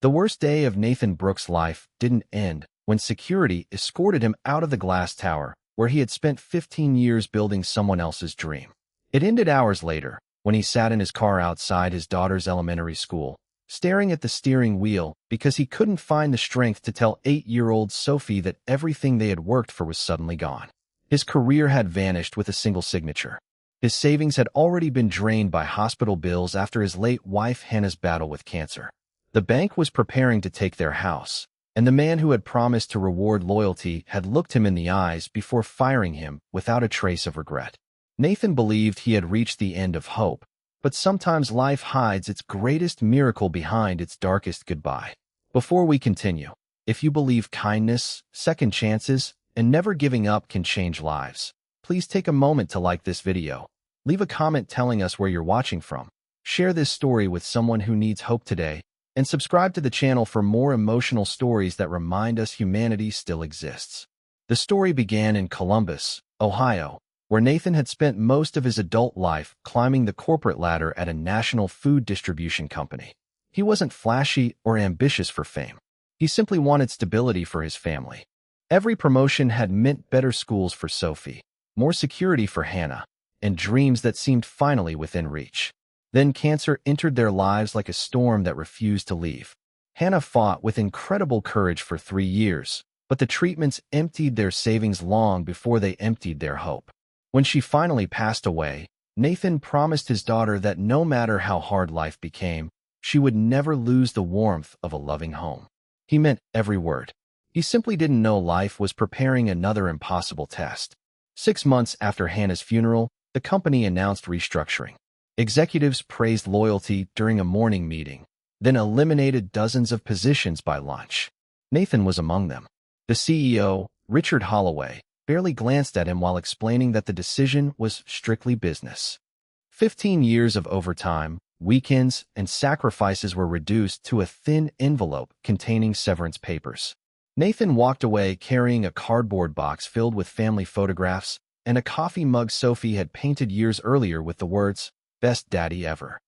The worst day of Nathan Brooks' life didn't end when security escorted him out of the glass tower where he had spent 15 years building someone else's dream. It ended hours later when he sat in his car outside his daughter's elementary school, staring at the steering wheel because he couldn't find the strength to tell 8-year-old Sophie that everything they had worked for was suddenly gone. His career had vanished with a single signature. His savings had already been drained by hospital bills after his late wife Hannah's battle with cancer. The bank was preparing to take their house, and the man who had promised to reward loyalty had looked him in the eyes before firing him without a trace of regret. Nathan believed he had reached the end of hope, but sometimes life hides its greatest miracle behind its darkest goodbye. Before we continue, if you believe kindness, second chances, and never giving up can change lives, please take a moment to like this video. Leave a comment telling us where you're watching from. Share this story with someone who needs hope today, and subscribe to the channel for more emotional stories that remind us humanity still exists. The story began in Columbus, Ohio, where Nathan had spent most of his adult life climbing the corporate ladder at a national food distribution company. He wasn't flashy or ambitious for fame. He simply wanted stability for his family. Every promotion had meant better schools for Sophie, more security for Hannah, and dreams that seemed finally within reach. Then cancer entered their lives like a storm that refused to leave. Hannah fought with incredible courage for 3 years, but the treatments emptied their savings long before they emptied their hope. When she finally passed away, Nathan promised his daughter that no matter how hard life became, she would never lose the warmth of a loving home. He meant every word. He simply didn't know life was preparing another impossible test. 6 months after Hannah's funeral, the company announced restructuring. Executives praised loyalty during a morning meeting, then eliminated dozens of positions by lunch. Nathan was among them. The CEO, Richard Holloway, barely glanced at him while explaining that the decision was strictly business. 15 years of overtime, weekends, and sacrifices were reduced to a thin envelope containing severance papers. Nathan walked away carrying a cardboard box filled with family photographs and a coffee mug Sophie had painted years earlier with the words, "Best Daddy Ever."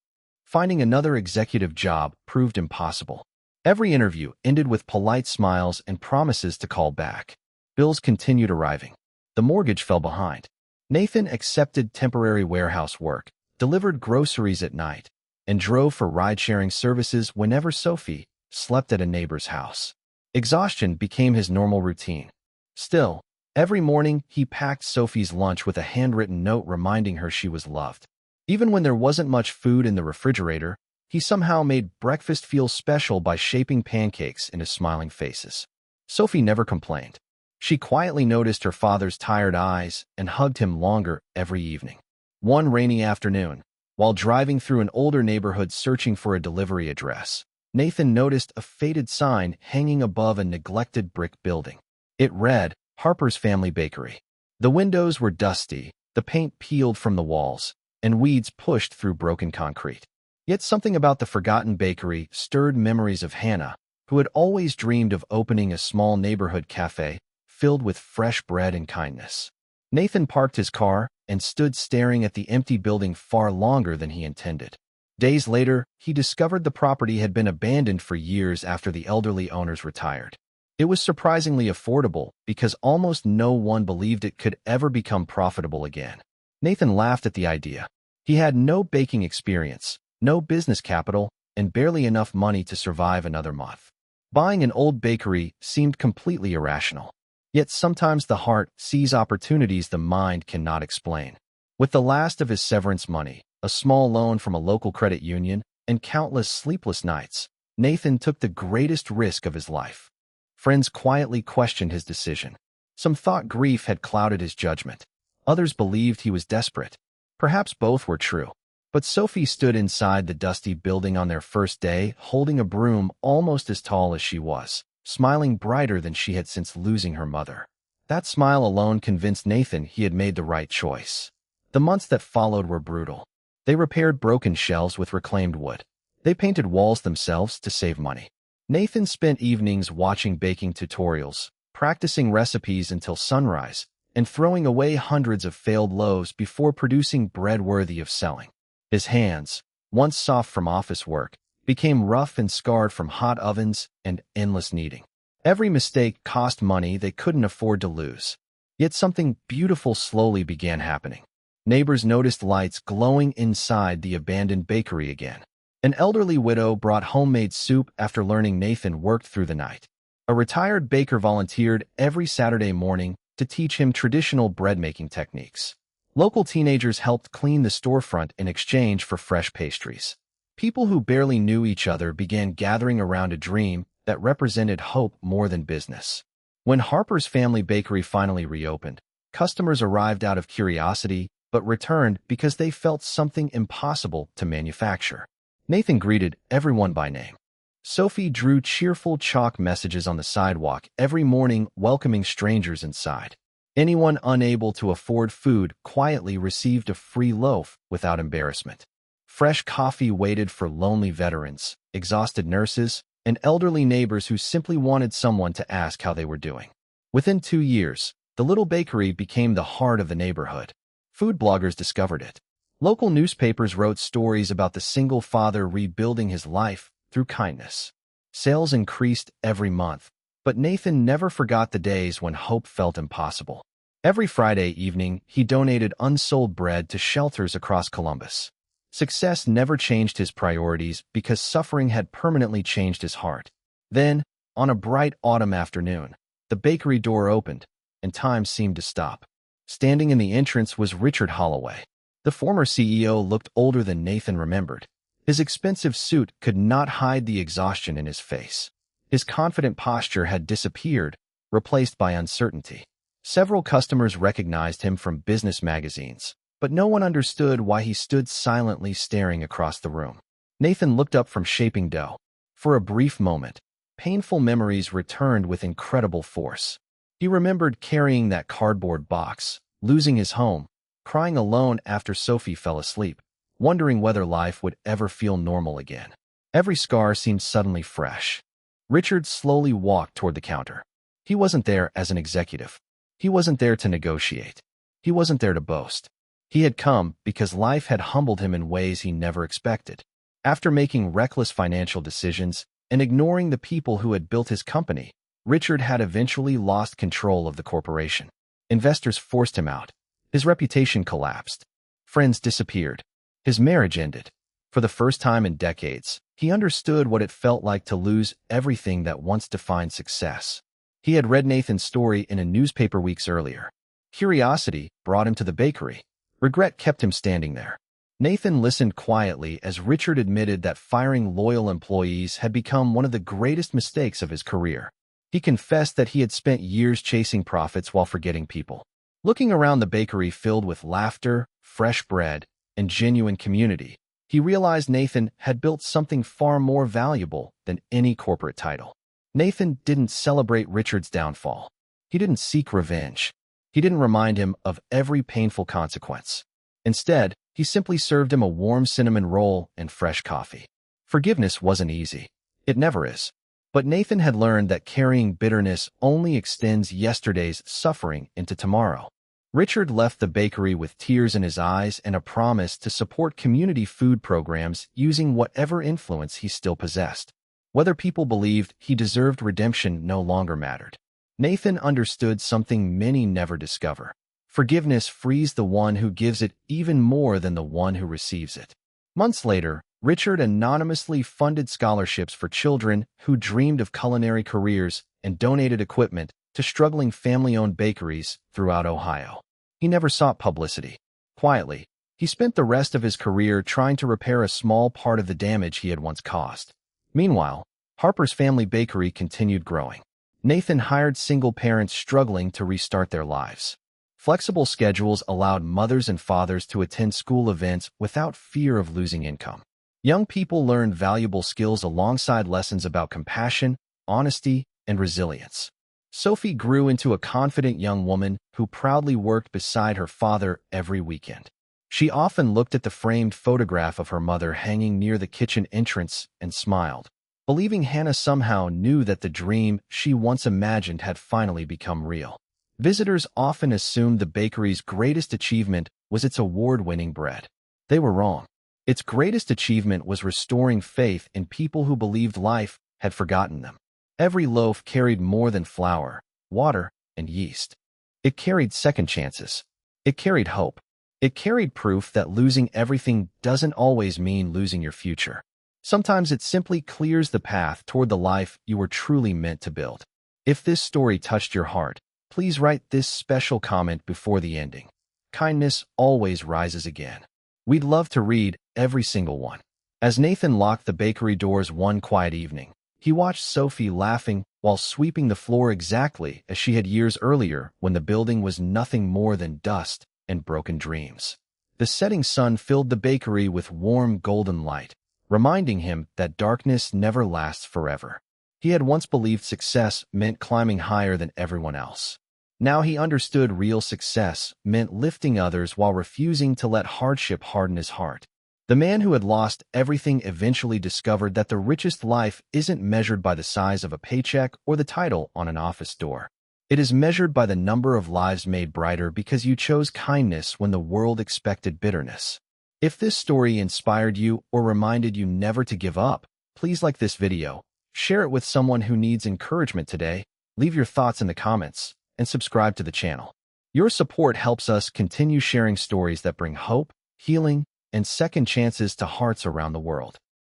Finding another executive job proved impossible. Every interview ended with polite smiles and promises to call back. Bills continued arriving. The mortgage fell behind. Nathan accepted temporary warehouse work, delivered groceries at night, and drove for ride-sharing services whenever Sophie slept at a neighbor's house. Exhaustion became his normal routine. Still, every morning he packed Sophie's lunch with a handwritten note reminding her she was loved. Even when there wasn't much food in the refrigerator, he somehow made breakfast feel special by shaping pancakes into smiling faces. Sophie never complained. She quietly noticed her father's tired eyes and hugged him longer every evening. One rainy afternoon, while driving through an older neighborhood searching for a delivery address, Nathan noticed a faded sign hanging above a neglected brick building. It read, "Harper's Family Bakery." The windows were dusty, the paint peeled from the walls, and weeds pushed through broken concrete. Yet something about the forgotten bakery stirred memories of Hannah, who had always dreamed of opening a small neighborhood cafe filled with fresh bread and kindness. Nathan parked his car and stood staring at the empty building far longer than he intended. Days later, he discovered the property had been abandoned for years after the elderly owners retired. It was surprisingly affordable because almost no one believed it could ever become profitable again. Nathan laughed at the idea. He had no baking experience, no business capital, and barely enough money to survive another month. Buying an old bakery seemed completely irrational. Yet sometimes the heart sees opportunities the mind cannot explain. With the last of his severance money, a small loan from a local credit union, and countless sleepless nights, Nathan took the greatest risk of his life. Friends quietly questioned his decision. Some thought grief had clouded his judgment. Others believed he was desperate. Perhaps both were true. But Sophie stood inside the dusty building on their first day, holding a broom almost as tall as she was, smiling brighter than she had since losing her mother. That smile alone convinced Nathan he had made the right choice. The months that followed were brutal. They repaired broken shelves with reclaimed wood. They painted walls themselves to save money. Nathan spent evenings watching baking tutorials, practicing recipes until sunrise, and throwing away hundreds of failed loaves before producing bread worthy of selling. His hands, once soft from office work, became rough and scarred from hot ovens and endless kneading. Every mistake cost money they couldn't afford to lose. Yet something beautiful slowly began happening. Neighbors noticed lights glowing inside the abandoned bakery again. An elderly widow brought homemade soup after learning Nathan worked through the night. A retired baker volunteered every Saturday morning to teach him traditional bread-making techniques. Local teenagers helped clean the storefront in exchange for fresh pastries. People who barely knew each other began gathering around a dream that represented hope more than business. When Harper's Family Bakery finally reopened, customers arrived out of curiosity but returned because they felt something impossible to manufacture. Nathan greeted everyone by name. Sophie drew cheerful chalk messages on the sidewalk every morning, welcoming strangers inside. Anyone unable to afford food quietly received a free loaf without embarrassment. Fresh coffee waited for lonely veterans, exhausted nurses, and elderly neighbors who simply wanted someone to ask how they were doing. Within 2 years, the little bakery became the heart of the neighborhood. Food bloggers discovered it. Local newspapers wrote stories about the single father rebuilding his life through kindness. Sales increased every month, but Nathan never forgot the days when hope felt impossible. Every Friday evening, he donated unsold bread to shelters across Columbus. Success never changed his priorities because suffering had permanently changed his heart. Then, on a bright autumn afternoon, the bakery door opened, and time seemed to stop. Standing in the entrance was Richard Holloway. The former CEO looked older than Nathan remembered. His expensive suit could not hide the exhaustion in his face. His confident posture had disappeared, replaced by uncertainty. Several customers recognized him from business magazines, but no one understood why he stood silently staring across the room. Nathan looked up from shaping dough. For a brief moment, painful memories returned with incredible force. He remembered carrying that cardboard box, losing his home, crying alone after Sophie fell asleep, wondering whether life would ever feel normal again. Every scar seemed suddenly fresh. Richard slowly walked toward the counter. He wasn't there as an executive. He wasn't there to negotiate. He wasn't there to boast. He had come because life had humbled him in ways he never expected. After making reckless financial decisions and ignoring the people who had built his company, Richard had eventually lost control of the corporation. Investors forced him out. His reputation collapsed. Friends disappeared. His marriage ended. For the first time in decades, he understood what it felt like to lose everything that once defined success. He had read Nathan's story in a newspaper weeks earlier. Curiosity brought him to the bakery. Regret kept him standing there. Nathan listened quietly as Richard admitted that firing loyal employees had become one of the greatest mistakes of his career. He confessed that he had spent years chasing profits while forgetting people. Looking around the bakery filled with laughter, fresh bread, and genuine community, he realized Nathan had built something far more valuable than any corporate title. Nathan didn't celebrate Richard's downfall. He didn't seek revenge. He didn't remind him of every painful consequence. Instead, he simply served him a warm cinnamon roll and fresh coffee. Forgiveness wasn't easy. It never is. But Nathan had learned that carrying bitterness only extends yesterday's suffering into tomorrow. Richard left the bakery with tears in his eyes and a promise to support community food programs using whatever influence he still possessed. Whether people believed he deserved redemption no longer mattered. Nathan understood something many never discover. Forgiveness frees the one who gives it even more than the one who receives it. Months later, Richard anonymously funded scholarships for children who dreamed of culinary careers and donated equipment to struggling family-owned bakeries throughout Ohio. He never sought publicity. Quietly, he spent the rest of his career trying to repair a small part of the damage he had once caused. Meanwhile, Harper's Family Bakery continued growing. Nathan hired single parents struggling to restart their lives. Flexible schedules allowed mothers and fathers to attend school events without fear of losing income. Young people learned valuable skills alongside lessons about compassion, honesty, and resilience. Sophie grew into a confident young woman who proudly worked beside her father every weekend. She often looked at the framed photograph of her mother hanging near the kitchen entrance and smiled, believing Hannah somehow knew that the dream she once imagined had finally become real. Visitors often assumed the bakery's greatest achievement was its award-winning bread. They were wrong. Its greatest achievement was restoring faith in people who believed life had forgotten them. Every loaf carried more than flour, water, and yeast. It carried second chances. It carried hope. It carried proof that losing everything doesn't always mean losing your future. Sometimes it simply clears the path toward the life you were truly meant to build. If this story touched your heart, please write this special comment before the ending. Kindness always rises again. We'd love to read every single one. As Nathan locked the bakery doors one quiet evening, he watched Sophie laughing while sweeping the floor exactly as she had years earlier when the building was nothing more than dust and broken dreams. The setting sun filled the bakery with warm golden light, reminding him that darkness never lasts forever. He had once believed success meant climbing higher than everyone else. Now he understood real success meant lifting others while refusing to let hardship harden his heart. The man who had lost everything eventually discovered that the richest life isn't measured by the size of a paycheck or the title on an office door. It is measured by the number of lives made brighter because you chose kindness when the world expected bitterness. If this story inspired you or reminded you never to give up, please like this video, share it with someone who needs encouragement today, leave your thoughts in the comments, and subscribe to the channel. Your support helps us continue sharing stories that bring hope, healing, and second chances to hearts around the world.